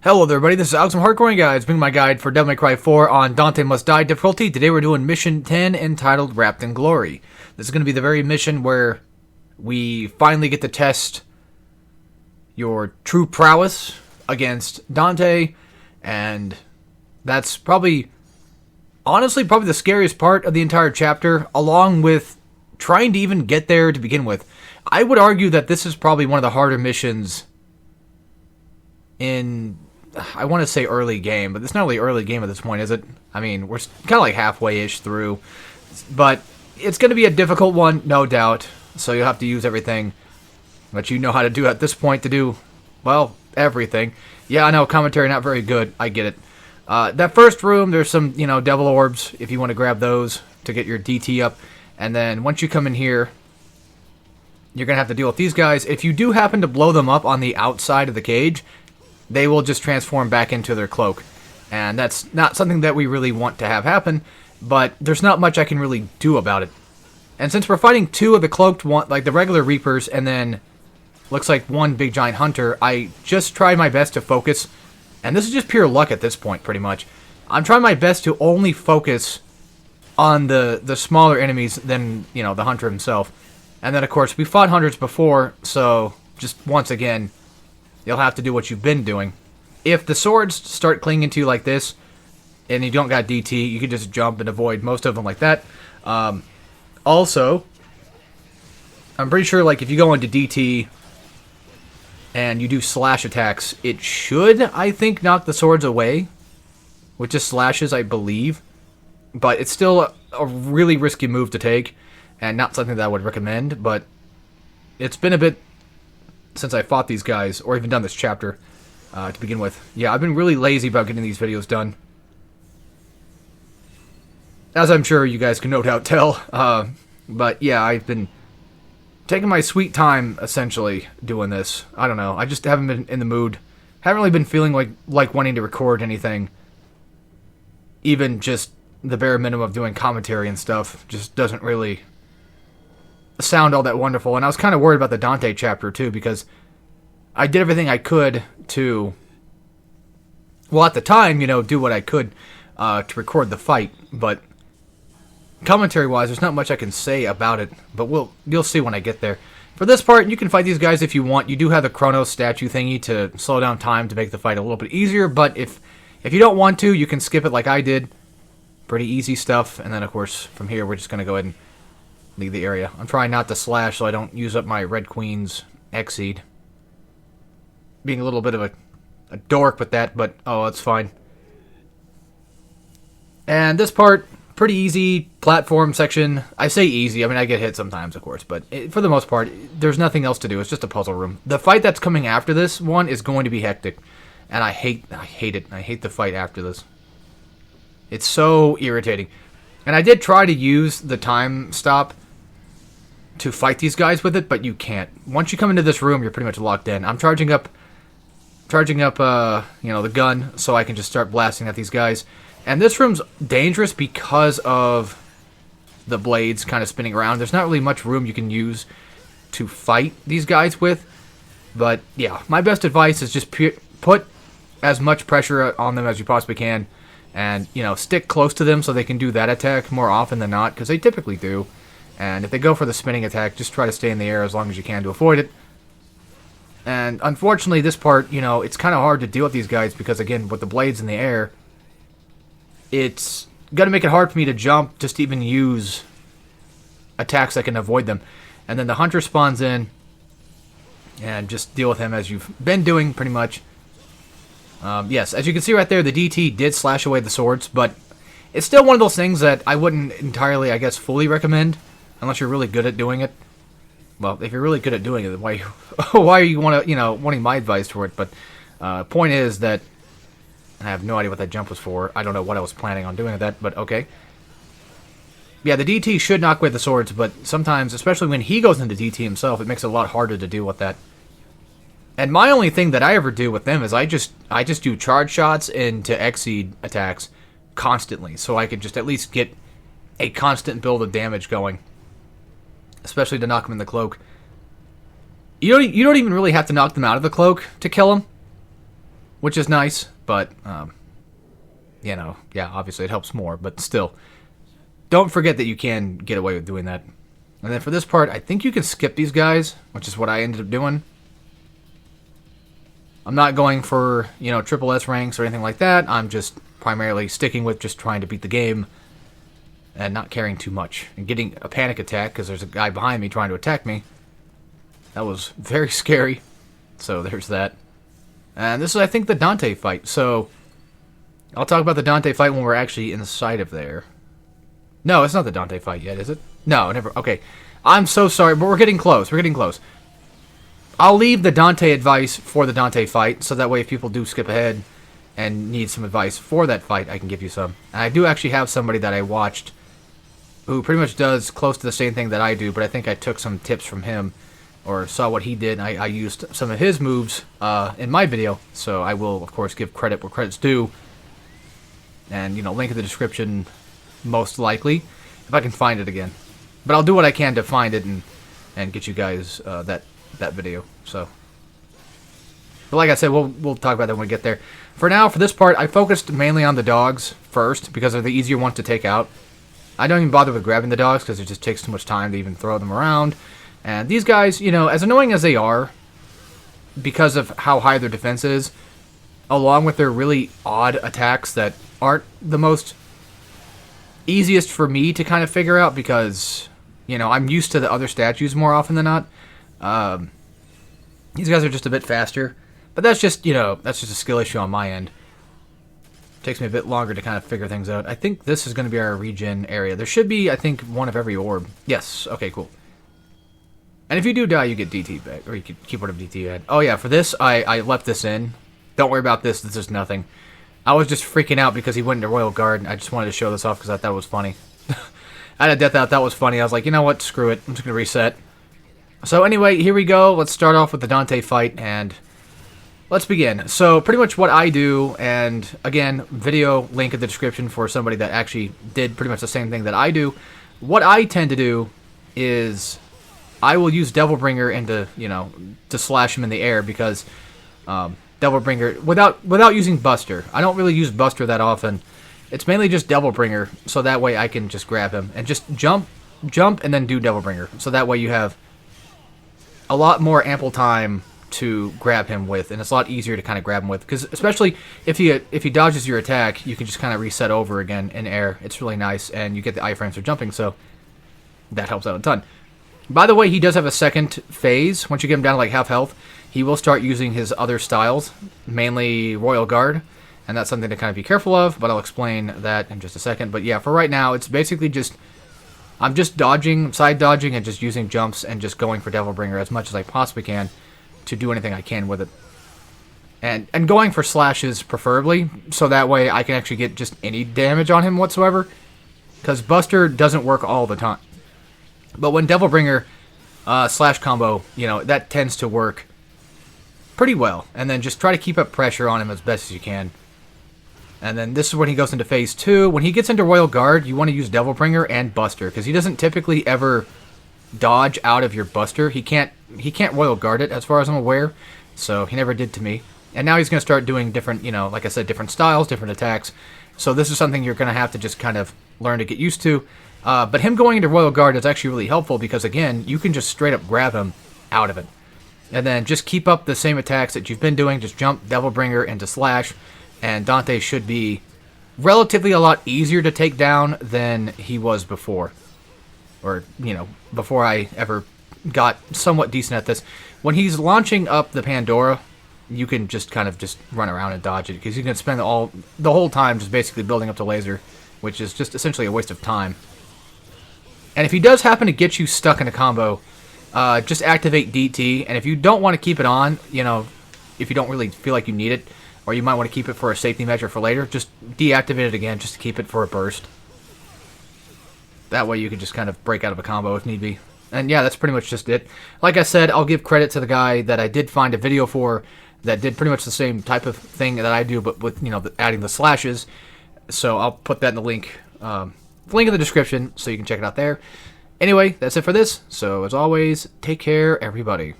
Hello there, everybody. This is Alex from Hardcore Guides, bringing my guide for Devil May Cry 4 on Dante Must Die difficulty. Today we're doing Mission 10 entitled Wrapped in Glory. This is going to be the very mission where we finally get to test your true prowess against Dante, and that's probably, honestly, probably the scariest part of the entire chapter, along with trying to even get there to begin with. I would argue that this is probably one of the harder missions in, I want to say early game, but it's not really early game at this point, is it? I mean, we're kind of like halfway-ish through, but it's going to be a difficult one, no doubt, so you'll have to use everything that you know how to do at this point to do, well, everything. Yeah, I know, commentary not very good, I get it. That first room, there's some, devil orbs, if you want to grab those to get your DT up, and then once you come in here, you're going to have to deal with these guys. If you do happen to blow them up on the outside of the cage, they will just transform back into their cloak. And that's not something that we really want to have happen, but there's not much I can really do about it. And since we're fighting two of the cloaked one, like the regular Reapers, and then looks like one big giant hunter, I just try my best to focus. And this is just pure luck at this point, pretty much. I'm trying my best to only focus on the smaller enemies than, the hunter himself. And then, of course, we fought hunters before, so just once again, you'll have to do what you've been doing. If the swords start clinging to you like this, and you don't got DT, you can just jump and avoid most of them like that. Also, I'm pretty sure, like, if you go into DT and you do slash attacks, it should, I think, knock the swords away with just slashes, I believe. But it's still a really risky move to take, and not something that I would recommend, but it's been a bit since I fought these guys, or even done this chapter, to begin with. Yeah, I've been really lazy about getting these videos done, as I'm sure you guys can no doubt tell. But yeah, I've been taking my sweet time, essentially, doing this. I don't know, I just haven't been in the mood. Haven't really been feeling like wanting to record anything. Even just the bare minimum of doing commentary and stuff just doesn't really sound all that wonderful. And I was kind of worried about the Dante chapter too, because I did everything I could to, well, at the time, do what I could to record the fight, but commentary wise there's not much I can say about it, but you'll see when I get there. For this part, you can fight these guys if you want. You do have the Chronos statue thingy to slow down time to make the fight a little bit easier, but if you don't want to, you can skip it like I did. Pretty easy stuff. And then of course from here we're just going to go ahead and leave the area. I'm trying not to slash so I don't use up my Red Queen's Exceed. Being a little bit of a dork with that, but oh, that's fine. And this part, pretty easy platform section. I say easy, I mean I get hit sometimes of course, but for the most part there's nothing else to do. It's just a puzzle room. The fight that's coming after this one is going to be hectic, and I hate it. I hate the fight after this. It's so irritating. And I did try to use the time stop to fight these guys with it, but you can't. Once you come into this room, you're pretty much locked in. I'm charging up the gun so I can just start blasting at these guys. And this room's dangerous because of the blades kind of spinning around. There's not really much room you can use to fight these guys with. But yeah, my best advice is just put as much pressure on them as you possibly can. And, stick close to them so they can do that attack more often than not, because they typically do. And if they go for the spinning attack, just try to stay in the air as long as you can to avoid it. And unfortunately, this part, it's kind of hard to deal with these guys because, again, with the blades in the air, it's going to make it hard for me to jump just to even use attacks that can avoid them. And then the hunter spawns in, and just deal with him as you've been doing, pretty much. Yes, as you can see right there, the DT did slash away the swords, but it's still one of those things that I wouldn't entirely, I guess, fully recommend, unless you're really good at doing it. Well, if you're really good at doing it, then why are you wanting my advice for it? But point is that I have no idea what that jump was for. I don't know what I was planning on doing with that, but okay. Yeah, the DT should knock away the swords, but sometimes, especially when he goes into DT himself, it makes it a lot harder to deal with that. And my only thing that I ever do with them is I just do charge shots into Exceed attacks constantly, so I can just at least get a constant build of damage going, especially to knock them in the cloak. You don't even really have to knock them out of the cloak to kill them. which is nice, but, you know, yeah, obviously it helps more, but still, don't forget that you can get away with doing that. And then for this part, I think you can skip these guys, which is what I ended up doing. I'm not going for, you know, triple S ranks or anything like that. I'm just primarily sticking with just trying to beat the game and not caring too much. And getting a panic attack because there's a guy behind me trying to attack me. That was very scary. So there's that. And this is, I think, the Dante fight. So I'll talk about the Dante fight when we're actually inside of there. No, it's not the Dante fight yet, is it? No, never. Okay. I'm so sorry, but we're getting close. We're getting close. I'll leave the Dante advice for the Dante fight, so that way if people do skip ahead and need some advice for that fight, I can give you some. And I do actually have somebody that I watched who pretty much does close to the same thing that I do, but I think I took some tips from him or saw what he did, and I used some of his moves in my video, so I will, of course, give credit where credit's due. And, you know, link in the description, most likely, if I can find it again. But I'll do what I can to find it and get you guys that video. So, but like I said, we'll talk about that when we get there. For now, for this part, I focused mainly on the dogs first because they're the easier ones to take out. I don't even bother with grabbing the dogs because it just takes too much time to even throw them around. And these guys, you know, as annoying as they are, because of how high their defense is, along with their really odd attacks that aren't the most easiest for me to kind of figure out because, you know, I'm used to the other statues more often than not. These guys are just a bit faster, but that's just, you know, that's just a skill issue on my end. Takes me a bit longer to kind of figure things out. I think this is going to be our regen area. There should be, I think, one of every orb. Yes. Okay, cool. And if you do die, you get DT back, or you can keep whatever DT you had. Oh yeah, for this, I left this in. Don't worry about this. This is nothing. I was just freaking out because he went into Royal Guard. I just wanted to show this off because I thought it was funny. I had a death out. That was funny. I was like, you know what? Screw it. I'm just going to reset. So anyway, here we go. Let's start off with the Dante fight, and let's begin. So pretty much what I do, and again, video link in the description for somebody that actually did pretty much the same thing that I do. What I tend to do is I will use Devilbringer into, you know, to slash him in the air because Devilbringer, without using Buster. I don't really use Buster that often. It's mainly just Devilbringer, so that way I can just grab him and just jump, and then do Devilbringer. So that way you have a lot more ample time to grab him with, and it's a lot easier to kind of grab him with, because especially if he dodges your attack, you can just kind of reset over again in air. It's really nice, and you get the iframes for jumping, so that helps out a ton. By the way, he does have a second phase. Once you get him down to like half health, he will start using his other styles, mainly Royal Guard, and that's something to kind of be careful of, but I'll explain that in just a second. But yeah, for right now, it's basically just, I'm just dodging, side dodging, and just using jumps, and just going for Devilbringer as much as I possibly can to do anything I can with it. And going for slashes, preferably, so that way I can actually get just any damage on him whatsoever, because Buster doesn't work all the time. But when Devilbringer slash combo, you know, that tends to work pretty well. And then just try to keep up pressure on him as best as you can. And then this is when he goes into phase 2. When he gets into Royal Guard, you want to use Devilbringer and Buster, because he doesn't typically ever dodge out of your Buster. He can't Royal Guard it, as far as I'm aware. So he never did to me. And now he's going to start doing different, you know, like I said, different styles, different attacks. So this is something you're going to have to just kind of learn to get used to. But him going into Royal Guard is actually really helpful because, again, you can just straight up grab him out of it. And then just keep up the same attacks that you've been doing. Just jump, Devilbringer, into slash. And Dante should be relatively a lot easier to take down than he was before. Or, you know, before I ever got somewhat decent at this. When he's launching up the Pandora, you can just kind of just run around and dodge it. Because you can spend the whole time just basically building up the laser, which is just essentially a waste of time. And if he does happen to get you stuck in a combo, just activate DT. And if you don't want to keep it on, you know, if you don't really feel like you need it, or you might want to keep it for a safety measure for later, just deactivate it again just to keep it for a burst. That way you can just kind of break out of a combo if need be. And yeah, that's pretty much just it. Like I said, I'll give credit to the guy that I did find a video for that did pretty much the same type of thing that I do, but with, you know, adding the slashes. So I'll put that in the link in the description so you can check it out there. Anyway, that's it for this. So as always, take care, everybody.